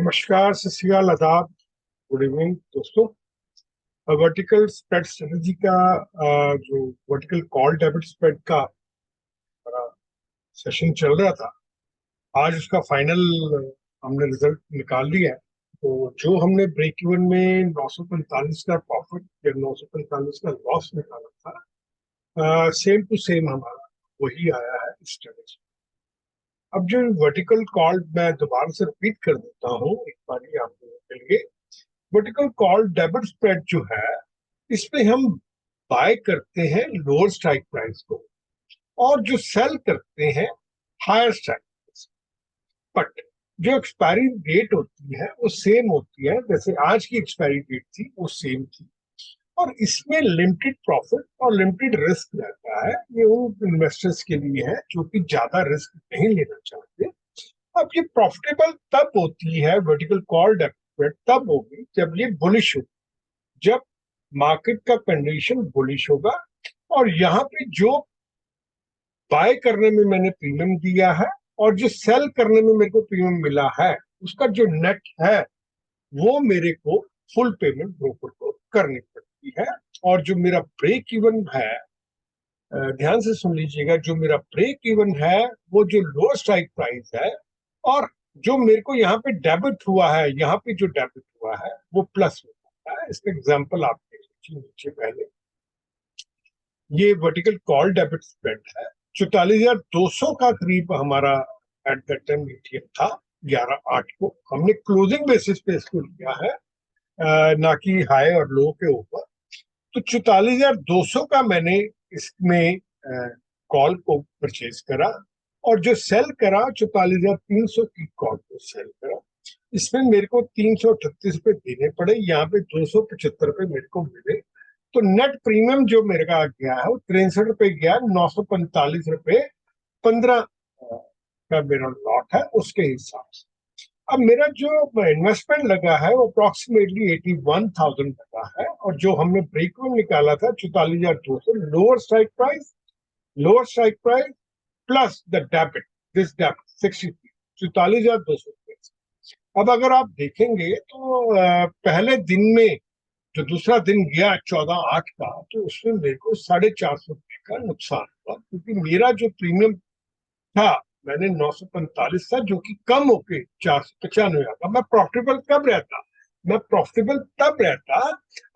नमस्कार, सत श्री अकाल, आदाब, गुड इवनिंग दोस्तों। वर्टिकल स्प्रेड स्ट्रेटजी का जो वर्टिकल कॉल डेबिट स्प्रेड का हमारा सेशन चल रहा था, आज उसका फाइनल हमने रिजल्ट निकाल लिया है। तो जो हमने ब्रेक इवन में 945 का प्रॉफिट या 945 का लॉस निकाला था, सेम टू सेम हमारा वही आया है स्ट्रेटजी। अब जो वर्टिकल कॉल मैं दोबारा से रिपीट कर देता हूँ एक बार आप लोगों के लिए। वर्टिकल कॉल डेबिट स्प्रेड जो है, इसमें हम बाय करते हैं लोअर स्ट्राइक प्राइस को और जो सेल करते हैं हायर स्ट्राइक प्राइस। बट जो एक्सपायरी डेट होती है वो सेम होती है, जैसे आज की एक्सपायरी डेट थी वो सेम थी। और इसमें लिमिटेड प्रॉफिट और लिमिटेड रिस्क रहता है। ये उन इन्वेस्टर्स के लिए है जो कि ज्यादा रिस्क नहीं लेना चाहते। अब ये प्रॉफिटेबल तब होती है, वर्टिकल कॉल डेबिट स्प्रेड तब होगी जब ये बुलिश हो, जब मार्केट का कंडीशन बुलिश होगा और यहाँ पे जो बाय करने में मैंने प्रीमियम दिया है और जो सेल करने में मेरे को प्रीमियम मिला है, उसका जो नेट है वो मेरे को फुल पेमेंट ब्रोकर को करनी पड़ती है। और जो मेरा ब्रेक इवन है, ध्यान से सुन लीजिएगा, जो मेरा ब्रेक इवन है वो जो लोअर स्ट्राइक प्राइस है और जो मेरे को यहाँ पे डेबिट हुआ है, यहाँ पे जो डेबिट हुआ है वो प्लस हो जाता है। इसका एग्जांपल आप देख लीजिए नीचे। पहले ये वर्टिकल कॉल डेबिट स्प्रेड है, 44,200 का करीब हमारा एट दैट टाइम ईटीएफ था। 11/8 को हमने क्लोजिंग बेसिस पे इसको लिया है, ना कि हाई और लो के ऊपर। तो 44,200 का मैंने इसमें कॉल को परचेज करा और जो सेल करा 44,300 की कॉल को सेल करा। इसमें मेरे को 338 रुपए देने पड़े, यहाँ पे 275 रुपए मेरे को मिले। तो नेट प्रीमियम जो मेरे का गया है वो 63 रुपए गया। 945 रुपए 15 का मेरा लॉट है उसके हिसाब से। अब मेरा जो इन्वेस्टमेंट लगा है वो अप्रोक्सीमेटली 81,000 लगा है। और जो हमने ब्रेक इवन निकाला था 44,200, lower strike price plus the debit, this debit 63, 44,200। अब अगर आप देखेंगे तो पहले दिन में जो दूसरा दिन गया 14/8 का, तो उसमें मेरे को 450 रुपए का नुकसान हुआ, क्योंकि मेरा जो प्रीमियम था मैंने 945 था, जो कि कम होके 495 आता। मैं प्रॉफिटेबल कब रहता? मैं प्रॉफिटेबल तब रहता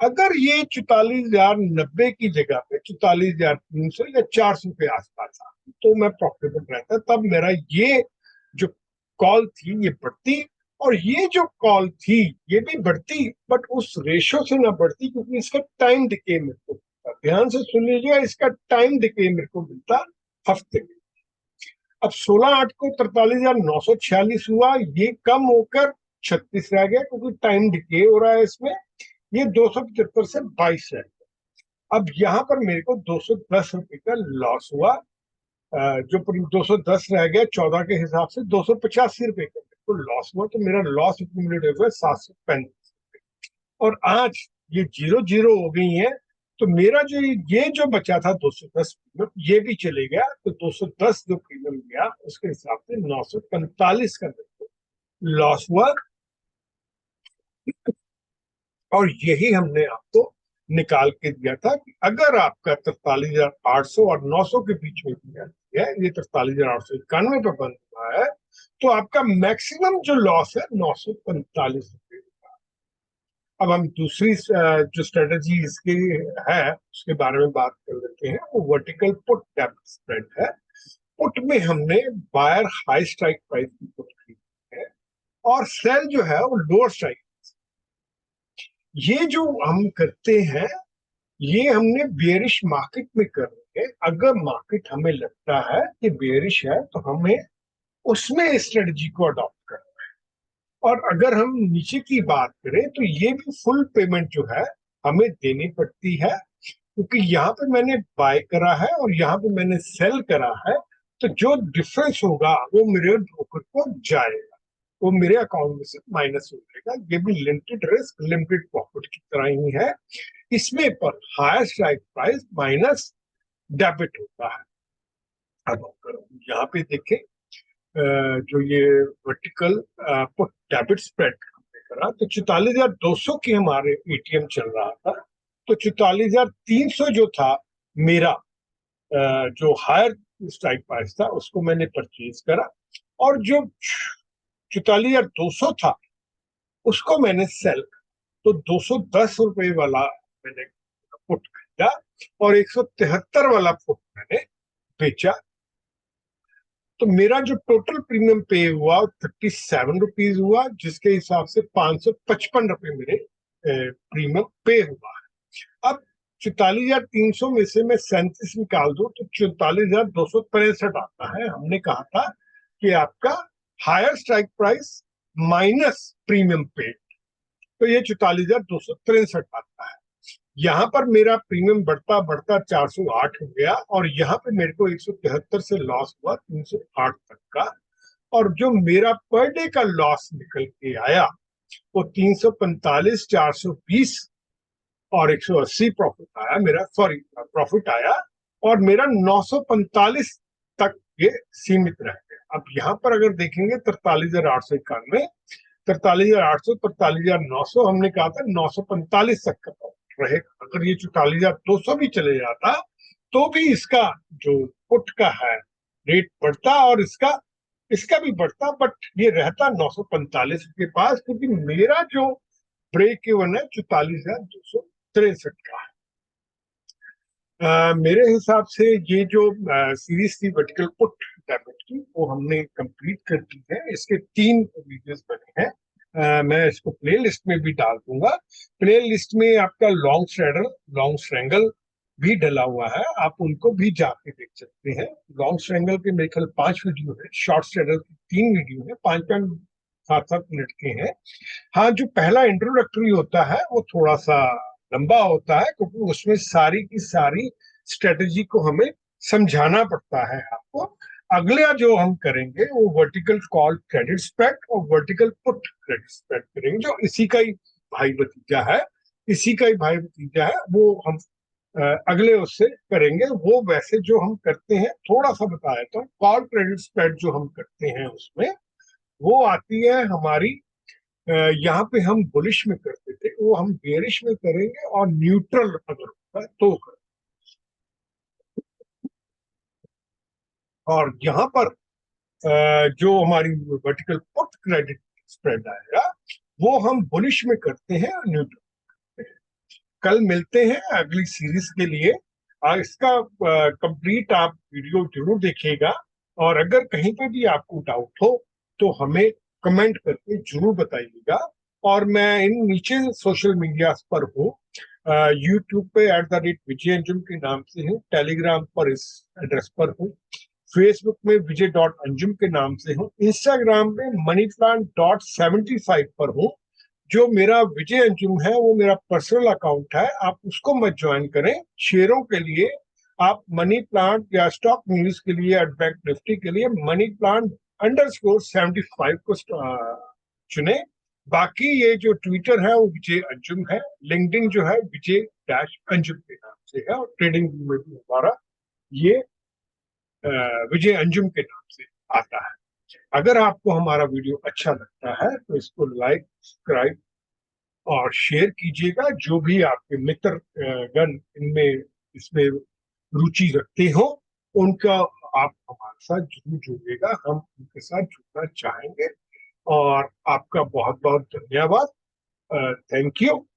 अगर ये 44,090 की जगह पे 44,300 या 400 के आसपास था, तो मैं प्रॉफिटेबल रहता। तब मेरा ये जो कॉल थी ये बढ़ती, और ये जो कॉल थी ये भी बढ़ती, बट उस रेशो से ना बढ़ती, क्योंकि इसका टाइम डिके मेरे को मिलता। ध्यान से सुन लीजिएगा, इसका टाइम डिके मेरे को मिलता हफ्ते में। अब 16/8 को 43,946 हुआ, ये कम होकर 36 रह गया, क्योंकि टाइम डिके हो रहा है इसमें। ये 275 से 22 रह गया। अब यहाँ पर मेरे को 210 रुपए का लॉस हुआ। जो 210 रह गया 14 के हिसाब से 285 रुपए का मेरे को लॉस हुआ। तो मेरा लॉस एक्यूमुलेट हुआ 735। और आज ये 0-0 हो गई है। तो मेरा जो ये जो बचा था 210 प्रीमियम, ये भी चले गया। तो 210 जो प्रीमियम गया उसके हिसाब से 945 का मेरे को लॉस हुआ। और यही हमने आपको निकाल के दिया था कि अगर आपका 43,800 और 900 के बीच में दिया है, ये 43,891 पे बंद हुआ है, तो आपका मैक्सिमम जो लॉस है 945 रुपए। अब हम दूसरी जो स्ट्रेटजी इसकी है उसके बारे में बात कर लेते हैं। वो वर्टिकल पुट डेबिट स्प्रेड है। पुट में हमने बायर हाई स्ट्राइक प्राइस की पुट खरीदी है और सेल जो है वो लोअर स्ट्राइक। ये जो हम करते हैं ये हमने बेयरिश मार्केट में कर रहे हैं। अगर मार्केट हमें लगता है कि बेयरिश है तो हमें उसमें स्ट्रेटजी को अडॉप्ट करना है। और अगर हम नीचे की बात करें तो ये भी फुल पेमेंट जो है हमें देनी पड़ती है, क्योंकि यहाँ पे मैंने बाय करा है और यहाँ पे मैंने सेल करा है। तो जो डिफरेंस होगा वो मेरे ब्रोकर को जाएगा, वो मेरे अकाउंट में से माइनस हो जाएगा। ये भी लिमिटेड रिस्क लिमिटेड प्रॉफिट की तरह ही है। इसमें पर higher strike price minus debit होता है। अब अगर यहाँ पे देखें जो ये वर्टिकल पुट डेबिट स्प्रेड हमने करा, तो 44,200 की हमारे एटीएम चल रहा था। तो 44,300 जो था मेरा जो हायर स्ट्राइक प्राइस था उसको मैंने परचेज करा, और जो 44,200 था उसको मैंने सेल, तो 210 रुपए वाला मैंने पुट खरीदा और 173 वाला पुट मैंने बेचा। तो मेरा जो टोटल प्रीमियम पे हुआ 37 रुपीज हुआ, जिसके हिसाब से 555 रुपए मेरे प्रीमियम पे हुआ है। अब 44,300 में से मैं 37 निकाल दूं तो 44,263 आता है। हमने कहा था कि आपका higher strike price minus premium पे, तो ये 44,263 आता है। यहाँ पर मेरा प्रीमियम बढ़ता बढ़ता 408 हो गया, और यहाँ पे मेरे को 173 से लॉस हुआ 308 तक का। और जो मेरा पर डे का लॉस निकल के आया वो 345, 420 और 180 प्रॉफिट आया मेरा, सॉरी प्रॉफिट आया, और मेरा 945 तक ये सीमित रह गया। अब यहाँ पर अगर देखेंगे 43,891, 43,800, 43,900, हमने कहा था 945 तक का रहेगा। अगर ये 44,200 भी चले जाता तो भी इसका जो पुट का है रेट बढ़ता, और इसका इसका भी बढ़ता, बट ये रहता 945 के पास, क्योंकि मेरा जो ब्रेक इवन है 44,263 का है। मेरे हिसाब से ये जो सीरीज थी वर्टिकल पुट डेबिट की, वो हमने कंप्लीट कर दी है। इसके 3 वीडियोस बने हैं, मैं इसको प्ले लिस्ट में भी डाल दूंगा। प्ले लिस्ट में आपका लॉन्ग स्ट्रैंगल भी डला हुआ है, आप उनको भी जाके देख सकते हैं। लॉन्ग स्ट्रैंगल के मेरे ख्याल 5 वीडियो है, शॉर्ट स्ट्रैंगल की 3 वीडियो है, 5-5, 7-7 मिनट के हैं। हाँ, जो पहला इंट्रोडक्टरी होता है वो थोड़ा सा लंबा होता है, क्योंकि उसमें सारी की सारी स्ट्रेटेजी को हमें समझाना पड़ता है आपको। अगला जो हम करेंगे वो वर्टिकल कॉल क्रेडिट स्प्रेड और वर्टिकल पुट क्रेडिट स्प्रेड करेंगे, जो इसी का ही भाई भतीजा है, वो हम अगले उससे करेंगे। वो वैसे जो हम करते हैं, थोड़ा सा बताया तो कॉल क्रेडिट स्प्रेड जो हम करते हैं उसमें वो आती है हमारी, यहाँ पे हम बुलिश में करते थे, वो हम बेरिश में करेंगे, और न्यूट्रल अगर होता है तो करें। और यहाँ पर जो हमारी वर्टिकल पुट क्रेडिट स्प्रेड आएगा वो हम बुलिश में करते हैं और न्यूट्रल। कल मिलते हैं अगली सीरीज के लिए। इसका कंप्लीट आप वीडियो जरूर देखिएगा, और अगर कहीं पे भी आपको डाउट हो तो हमें कमेंट करके जरूर बताइएगा। और मैं इन नीचे सोशल मीडिया पर हूँ, यूट्यूब पे @विजय अंजुम के नाम से हूँ, टेलीग्राम पर इस एड्रेस पर हूँ, फेसबुक में विजय.अंजुम के नाम से हूँ, इंस्टाग्राम में moneyplant.75 पर हूँ। जो मेरा विजय अंजुम है वो मेरा पर्सनल अकाउंट है, आप उसको मत ज्वाइन करें। शेयरों के लिए आप मनी प्लांट या स्टॉक न्यूज के लिए या बैंक निफ्टी के लिए moneyplant_75 को चुने। बाकी ये जो ट्विटर है वो विजय अंजुम है, लिंक्डइन जो है विजय-अंजुम के नाम से है, और ट्रेडिंग में भी हमारा ये विजय अंजुम के नाम से आता है। अगर आपको हमारा वीडियो अच्छा लगता है तो इसको लाइक, सब्सक्राइब और शेयर कीजिएगा। जो भी आपके मित्र गण इनमें इसमें रुचि रखते हो उनका आप हमारे साथ जरूर जुड़िएगा, हम उनके साथ जुड़ना चाहेंगे। और आपका बहुत बहुत धन्यवाद, थैंक यू।